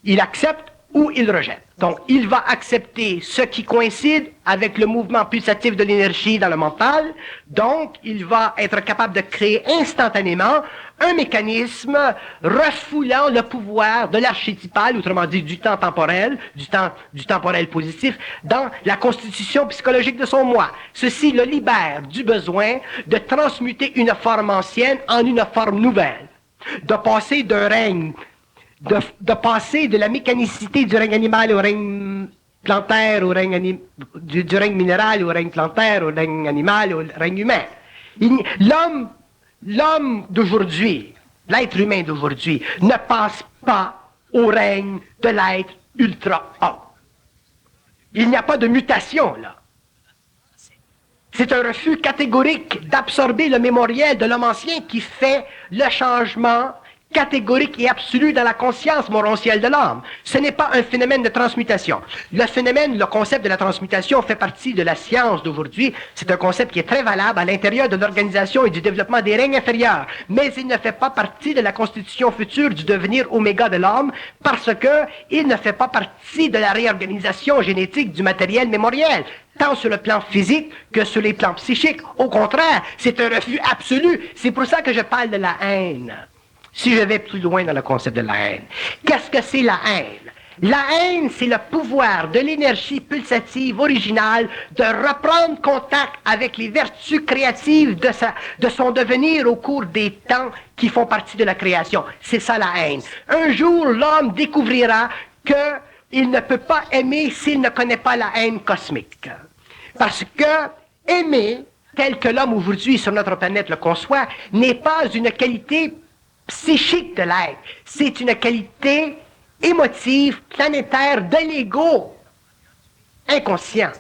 Il accepte ou il rejette. Donc, il va accepter ce qui coïncide avec le mouvement pulsatif de l'énergie dans le mental. Donc, il va être capable de créer instantanément un mécanisme refoulant le pouvoir de l'archétypal, autrement dit du temps temporel, du temporel positif, dans la constitution psychologique de son moi. Ceci le libère du besoin de transmuter une forme ancienne en une forme nouvelle, de passer d'un règne de passer de la mécanicité du règne animal au règne plantaire, du règne minéral au règne plantaire, au règne animal, au règne humain. L'homme d'aujourd'hui, l'être humain d'aujourd'hui, ne passe pas au règne de l'être ultra-homme. Il n'y a pas de mutation, là. C'est un refus catégorique d'absorber le mémoriel de l'homme ancien qui fait le changement catégorique et absolu dans la conscience morontielle de l'homme. Ce n'est pas un phénomène de transmutation. Le concept de la transmutation fait partie de la science d'aujourd'hui. C'est un concept qui est très valable à l'intérieur de l'organisation et du développement des règnes inférieurs. Mais il ne fait pas partie de la constitution future du devenir oméga de l'homme parce que il ne fait pas partie de la réorganisation génétique du matériel mémoriel, tant sur le plan physique que sur les plans psychiques. Au contraire, c'est un refus absolu. C'est pour ça que je parle de la haine. Si je vais plus loin dans le concept de la haine, qu'est-ce que c'est la haine? La haine, c'est le pouvoir de l'énergie pulsative originale de reprendre contact avec les vertus créatives de son devenir au cours des temps qui font partie de la création. C'est ça la haine. Un jour, l'homme découvrira qu'il ne peut pas aimer s'il ne connaît pas la haine cosmique. Parce que aimer, tel que l'homme aujourd'hui sur notre planète le conçoit, n'est pas une qualité psychique de l'être. C'est une qualité émotive, planétaire de l'ego inconscient.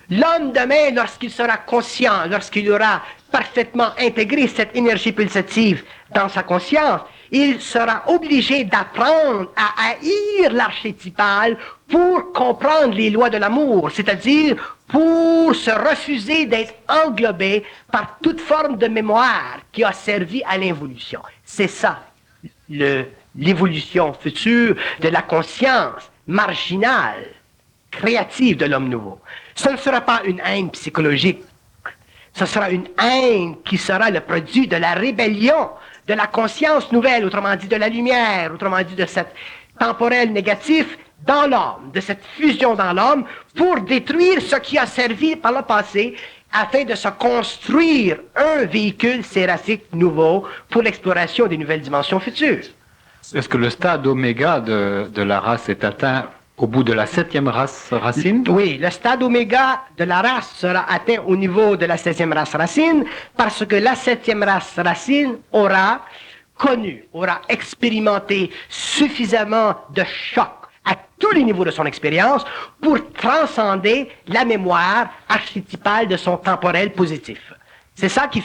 L'homme demain, lorsqu'il sera conscient, lorsqu'il aura parfaitement intégré cette énergie pulsative dans sa conscience, il sera obligé d'apprendre à haïr l'archétypal pour comprendre les lois de l'amour, c'est-à-dire pour se refuser d'être englobé par toute forme de mémoire qui a servi à l'involution. C'est ça, l'évolution future de la conscience marginale, créative de l'homme nouveau. Ce ne sera pas une haine psychologique. Ce sera une haine qui sera le produit de la rébellion, de la conscience nouvelle, autrement dit de la lumière, autrement dit de cette temporel négatif dans l'homme, de cette fusion dans l'homme, pour détruire ce qui a servi par le passé, afin de se construire un véhicule séraphique nouveau pour l'exploration des nouvelles dimensions futures. Est-ce que le stade oméga de la race est atteint au bout de la 7e race racine? Oui, le stade oméga de la race sera atteint au niveau de la 16e race racine, parce que la 7e race racine aura connu, aura expérimenté suffisamment de chocs à tous les niveaux de son expérience pour transcender la mémoire archétypale de son temporel positif. C'est ça qui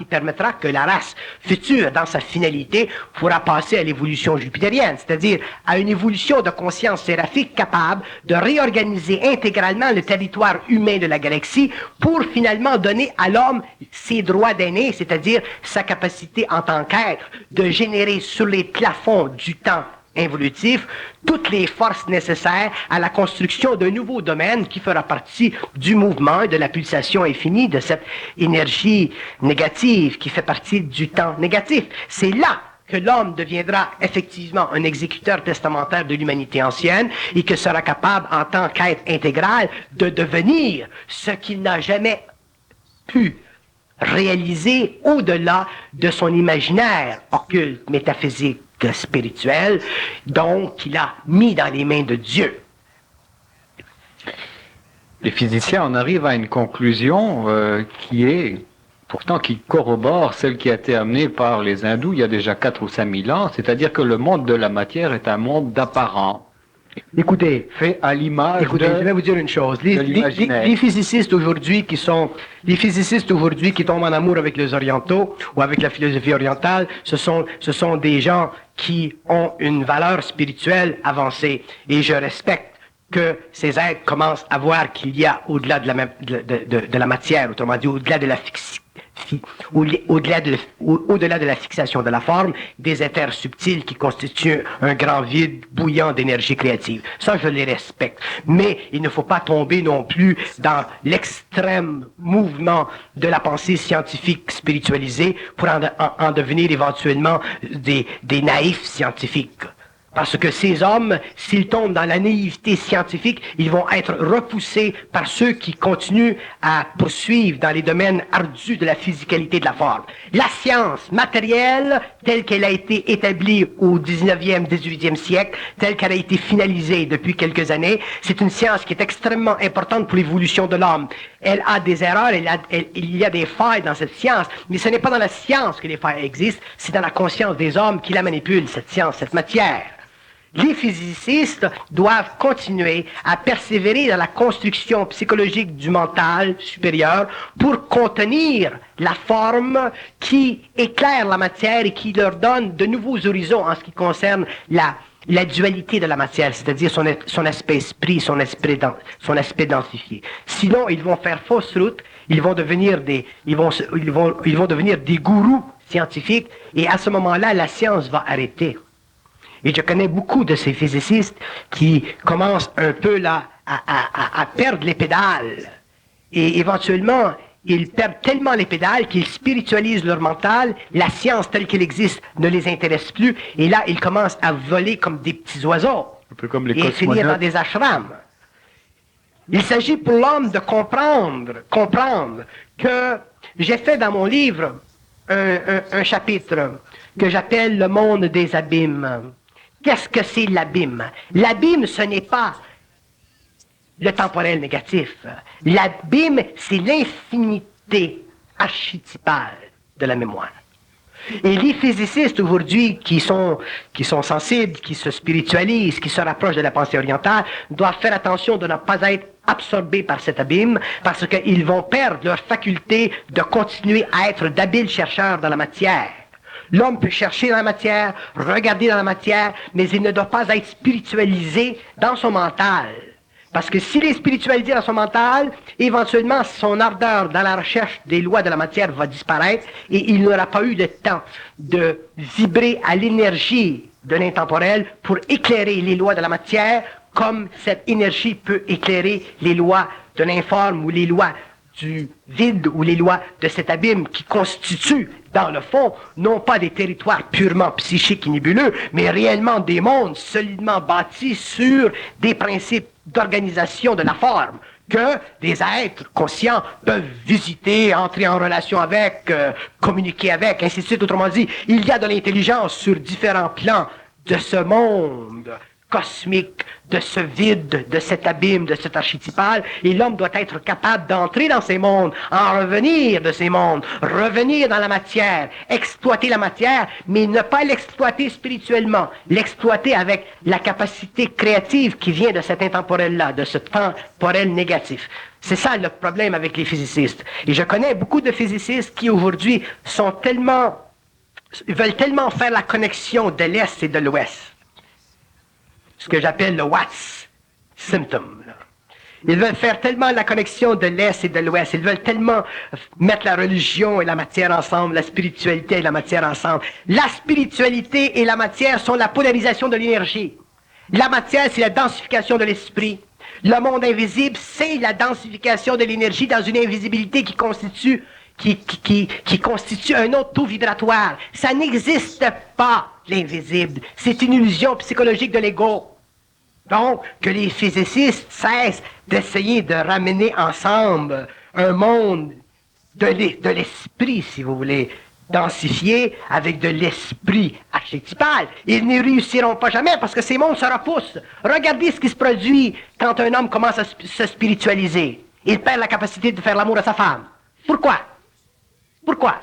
permettra que la race future, dans sa finalité, pourra passer à l'évolution jupitérienne, c'est-à-dire à une évolution de conscience séraphique capable de réorganiser intégralement le territoire humain de la galaxie pour finalement donner à l'homme ses droits d'aîné, c'est-à-dire sa capacité en tant qu'être de générer sur les plafonds du temps involutif, toutes les forces nécessaires à la construction d'un nouveau domaine qui fera partie du mouvement et de la pulsation infinie de cette énergie négative qui fait partie du temps négatif. C'est là que l'homme deviendra effectivement un exécuteur testamentaire de l'humanité ancienne et que sera capable, en tant qu'être intégral, de devenir ce qu'il n'a jamais pu réaliser au-delà de son imaginaire occulte, métaphysique, spirituel, donc qu'il a mis dans les mains de Dieu. Les physiciens en arrivent à une conclusion qui corrobore celle qui a été amenée par les hindous il y a déjà 4 ou 5 000 ans, c'est-à-dire que le monde de la matière est un monde d'apparent. Écoutez, fait à l'image je vais vous dire une chose. Les physicists aujourd'hui qui tombent en amour avec les orientaux ou avec la philosophie orientale, ce sont des gens qui ont une valeur spirituelle avancée. Et je respecte que ces êtres commencent à voir qu'il y a au-delà de la matière, autrement dit, au-delà de la au-delà de la fixation de la forme, des éthers subtils qui constituent un grand vide bouillant d'énergie créative. Ça, je les respecte. Mais il ne faut pas tomber non plus dans l'extrême mouvement de la pensée scientifique spiritualisée pour en devenir éventuellement des naïfs scientifiques. Parce que ces hommes, s'ils tombent dans la naïveté scientifique, ils vont être repoussés par ceux qui continuent à poursuivre dans les domaines ardus de la physicalité de la forme. La science matérielle, telle qu'elle a été établie au 19e, 18e siècle, telle qu'elle a été finalisée depuis quelques années, c'est une science qui est extrêmement importante pour l'évolution de l'homme. Elle a des erreurs, il y a des failles dans cette science, mais ce n'est pas dans la science que les failles existent, c'est dans la conscience des hommes qui la manipulent, cette science, cette matière. Les physicists doivent continuer à persévérer dans la construction psychologique du mental supérieur pour contenir la forme qui éclaire la matière et qui leur donne de nouveaux horizons en ce qui concerne la dualité de la matière, c'est-à-dire son aspect esprit, son aspect densifié. Sinon, ils vont faire fausse route, ils vont devenir des gourous scientifiques et à ce moment-là, la science va arrêter. Et je connais beaucoup de ces physicists qui commencent un peu là à perdre les pédales. Et éventuellement, ils perdent tellement les pédales qu'ils spiritualisent leur mental, la science telle qu'elle existe ne les intéresse plus, et là, ils commencent à voler comme des petits oiseaux. Un peu comme les et finir dans des ashrams. Il s'agit pour l'homme de comprendre que j'ai fait dans mon livre un chapitre que j'appelle le monde des abîmes. Qu'est-ce que c'est l'abîme? L'abîme, ce n'est pas le temporel négatif. L'abîme, c'est l'infinité archétypale de la mémoire. Et les physicists aujourd'hui qui sont sensibles, qui se spiritualisent, qui se rapprochent de la pensée orientale, doivent faire attention de ne pas être absorbés par cet abîme, parce qu'ils vont perdre leur faculté de continuer à être d'habiles chercheurs dans la matière. L'homme peut chercher dans la matière, regarder dans la matière, mais il ne doit pas être spiritualisé dans son mental. Parce que s'il est spiritualisé dans son mental, éventuellement son ardeur dans la recherche des lois de la matière va disparaître et il n'aura pas eu le temps de vibrer à l'énergie de l'intemporel pour éclairer les lois de la matière comme cette énergie peut éclairer les lois de l'informe ou les lois du vide ou les lois de cet abîme qui constituent, dans le fond, non pas des territoires purement psychiques et nébuleux, mais réellement des mondes solidement bâtis sur des principes d'organisation de la forme que des êtres conscients peuvent visiter, entrer en relation avec, communiquer avec, ainsi de suite. Autrement dit, il y a de l'intelligence sur différents plans de ce monde cosmique, de ce vide, de cet abîme, de cet archétypal, et l'homme doit être capable d'entrer dans ces mondes, en revenir de ces mondes, revenir dans la matière, exploiter la matière, mais ne pas l'exploiter spirituellement, l'exploiter avec la capacité créative qui vient de cet intemporel-là, de ce temporel négatif. C'est ça le problème avec les physicists. Et je connais beaucoup de physicists qui aujourd'hui veulent tellement faire la connexion de l'Est et de l'Ouest. Ce que j'appelle le Watts symptom. Ils veulent faire tellement la connexion de l'Est et de l'Ouest. Ils veulent tellement mettre la religion et la matière ensemble, la spiritualité et la matière ensemble. La spiritualité et la matière sont la polarisation de l'énergie. La matière, c'est la densification de l'esprit. Le monde invisible, c'est la densification de l'énergie dans une invisibilité qui constitue un autre taux vibratoire. Ça n'existe pas, l'invisible. C'est une illusion psychologique de l'ego. Donc, que les physicists cessent d'essayer de ramener ensemble un monde de l'esprit, si vous voulez, densifié avec de l'esprit archétypal. Ils n'y réussiront pas jamais parce que ces mondes se repoussent. Regardez ce qui se produit quand un homme commence à se spiritualiser. Il perd la capacité de faire l'amour à sa femme. Pourquoi? Pourquoi?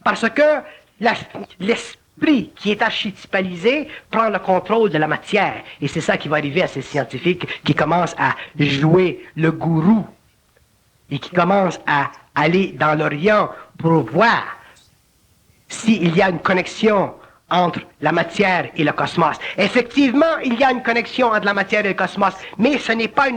Parce que l'esprit qui est archétypalisé prend le contrôle de la matière. Et c'est ça qui va arriver à ces scientifiques qui commencent à jouer le gourou et qui commencent à aller dans l'Orient pour voir s'il y a une connexion entre la matière et le cosmos. Effectivement, il y a une connexion entre la matière et le cosmos, mais ce n'est pas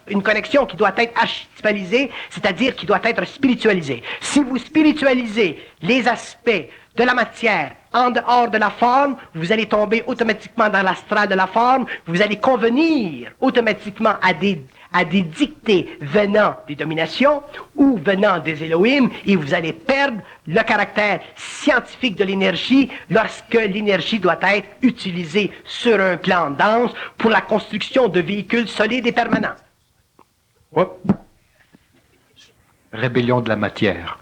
une connexion qui doit être archétypalisée, c'est-à-dire qui doit être spiritualisée. Si vous spiritualisez les aspects de la matière en dehors de la forme, vous allez tomber automatiquement dans l'astral de la forme, vous allez convenir automatiquement à des dictées venant des dominations ou venant des Elohim, et vous allez perdre le caractère scientifique de l'énergie lorsque l'énergie doit être utilisée sur un plan dense pour la construction de véhicules solides et permanents. Rébellion de la matière.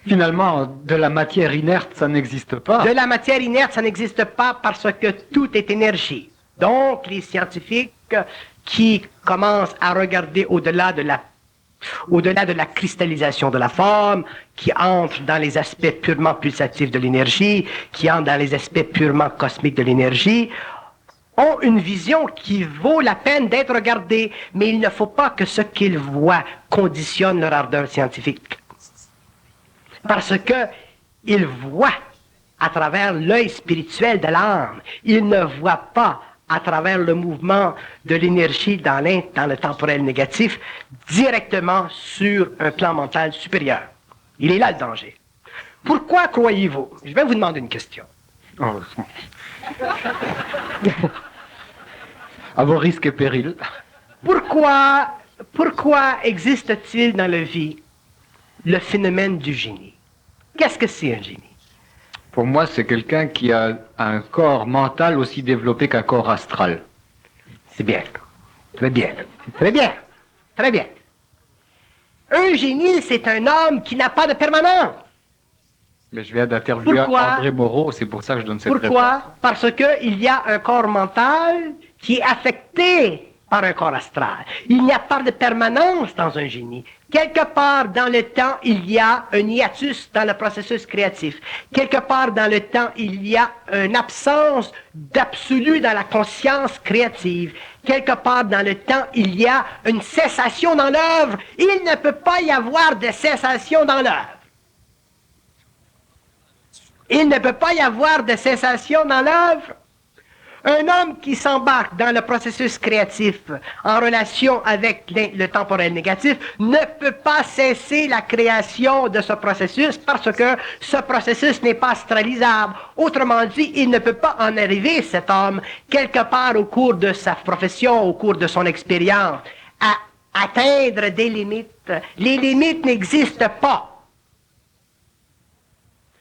Finalement, de la matière inerte, ça n'existe pas. De la matière inerte, ça n'existe pas parce que tout est énergie. Donc, les scientifiques qui commencent à regarder au-delà de la cristallisation de la forme, qui entrent dans les aspects purement pulsatifs de l'énergie, qui entrent dans les aspects purement cosmiques de l'énergie, ont une vision qui vaut la peine d'être regardée, mais il ne faut pas que ce qu'ils voient conditionne leur ardeur scientifique. Parce qu'ils voient à travers l'œil spirituel de l'âme. Ils ne voient pas à travers le mouvement de l'énergie dans le temporel négatif, directement sur un plan mental supérieur. Il est là le danger. Pourquoi croyez-vous? Je vais vous demander une question. Oh. À vos risques et périls. Pourquoi existe-t-il dans la vie le phénomène du génie? Qu'est-ce que c'est un génie? Pour moi, c'est quelqu'un qui a un corps mental aussi développé qu'un corps astral. C'est bien. Très bien. Très bien. Très bien. Un génie, c'est un homme qui n'a pas de permanence. Mais je viens d'interviewer André Moreau, c'est pour ça que je donne cette réponse. Pourquoi? Parce qu'il y a un corps mental qui est affecté par un corps astral. Il n'y a pas de permanence dans un génie. Quelque part dans le temps, il y a un hiatus dans le processus créatif. Quelque part dans le temps, il y a une absence d'absolu dans la conscience créative. Quelque part dans le temps, il y a une cessation dans l'œuvre. Il ne peut pas y avoir de cessation dans l'œuvre. Il ne peut pas y avoir de cessation dans l'œuvre un homme qui s'embarque dans le processus créatif en relation avec le temporel négatif ne peut pas cesser la création de ce processus parce que ce processus n'est pas astralisable. Autrement dit, il ne peut pas en arriver, cet homme, quelque part au cours de sa profession, au cours de son expérience, à atteindre des limites. Les limites n'existent pas.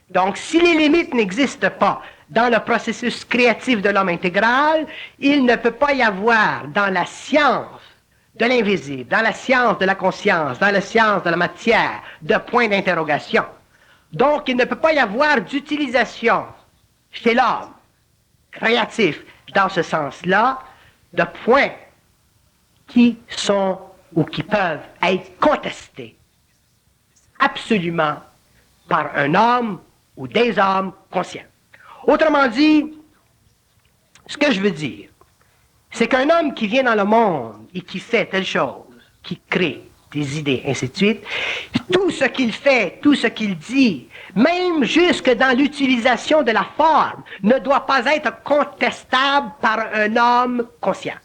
Donc, si les limites n'existent pas dans le processus créatif de l'homme intégral, il ne peut pas y avoir dans la science de l'invisible, dans la science de la conscience, dans la science de la matière, de points d'interrogation. Donc, il ne peut pas y avoir d'utilisation chez l'homme créatif, dans ce sens-là, de points qui sont ou qui peuvent être contestés absolument par un homme ou des hommes conscients. Autrement dit, ce que je veux dire, c'est qu'un homme qui vient dans le monde et qui fait telle chose, qui crée des idées, ainsi de suite, tout ce qu'il fait, tout ce qu'il dit, même jusque dans l'utilisation de la forme, ne doit pas être contestable par un homme conscient.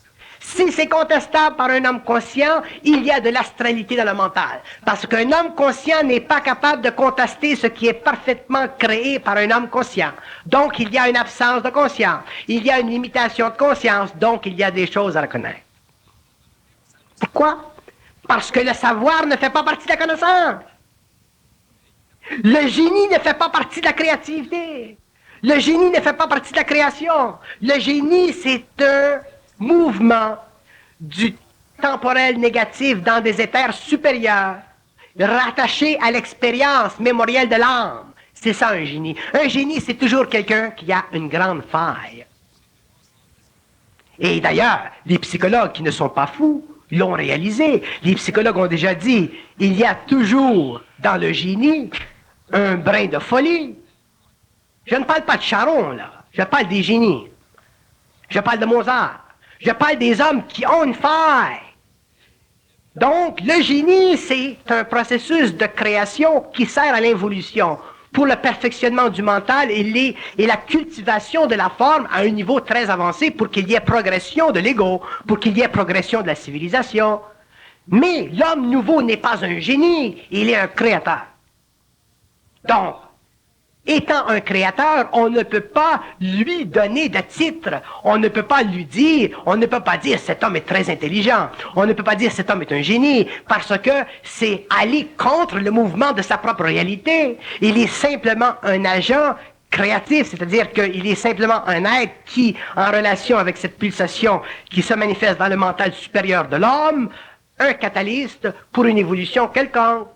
Si c'est contestable par un homme conscient, il y a de l'astralité dans le mental. Parce qu'un homme conscient n'est pas capable de contester ce qui est parfaitement créé par un homme conscient. Donc, il y a une absence de conscience. Il y a une limitation de conscience. Donc, il y a des choses à reconnaître. Pourquoi? Parce que le savoir ne fait pas partie de la connaissance. Le génie ne fait pas partie de la créativité. Le génie ne fait pas partie de la création. Le génie, c'est un mouvement du temporel négatif dans des éthers supérieurs, rattaché à l'expérience mémorielle de l'âme. C'est ça un génie. Un génie, c'est toujours quelqu'un qui a une grande faille. Et d'ailleurs, les psychologues qui ne sont pas fous l'ont réalisé. Les psychologues ont déjà dit, il y a toujours dans le génie un brin de folie. Je ne parle pas de Charon, là. Je parle des génies. Je parle de Mozart. Je parle des hommes qui ont une faille. Donc, le génie, c'est un processus de création qui sert à l'involution pour le perfectionnement du mental et la cultivation de la forme à un niveau très avancé pour qu'il y ait progression de l'ego, pour qu'il y ait progression de la civilisation. Mais l'homme nouveau n'est pas un génie, il est un créateur. Donc, étant un créateur, on ne peut pas lui donner de titre. On ne peut pas lui dire, on ne peut pas dire cet homme est très intelligent. On ne peut pas dire cet homme est un génie parce que c'est aller contre le mouvement de sa propre réalité. Il est simplement un agent créatif, c'est-à-dire qu'il est simplement un être qui, en relation avec cette pulsation qui se manifeste dans le mental supérieur de l'homme, un catalyste pour une évolution quelconque.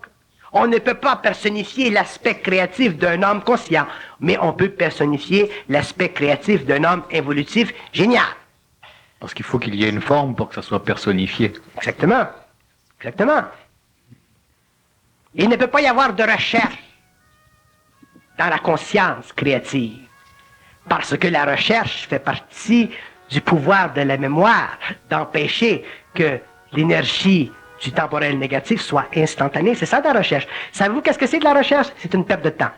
On ne peut pas personnifier l'aspect créatif d'un homme conscient, mais on peut personnifier l'aspect créatif d'un homme évolutif génial. Parce qu'il faut qu'il y ait une forme pour que ça soit personnifié. Exactement. Exactement. Il ne peut pas y avoir de recherche dans la conscience créative, parce que la recherche fait partie du pouvoir de la mémoire, d'empêcher que l'énergie du temporel négatif soit instantané. C'est ça de la recherche. Savez-vous qu'est-ce que c'est de la recherche? C'est une perte de temps.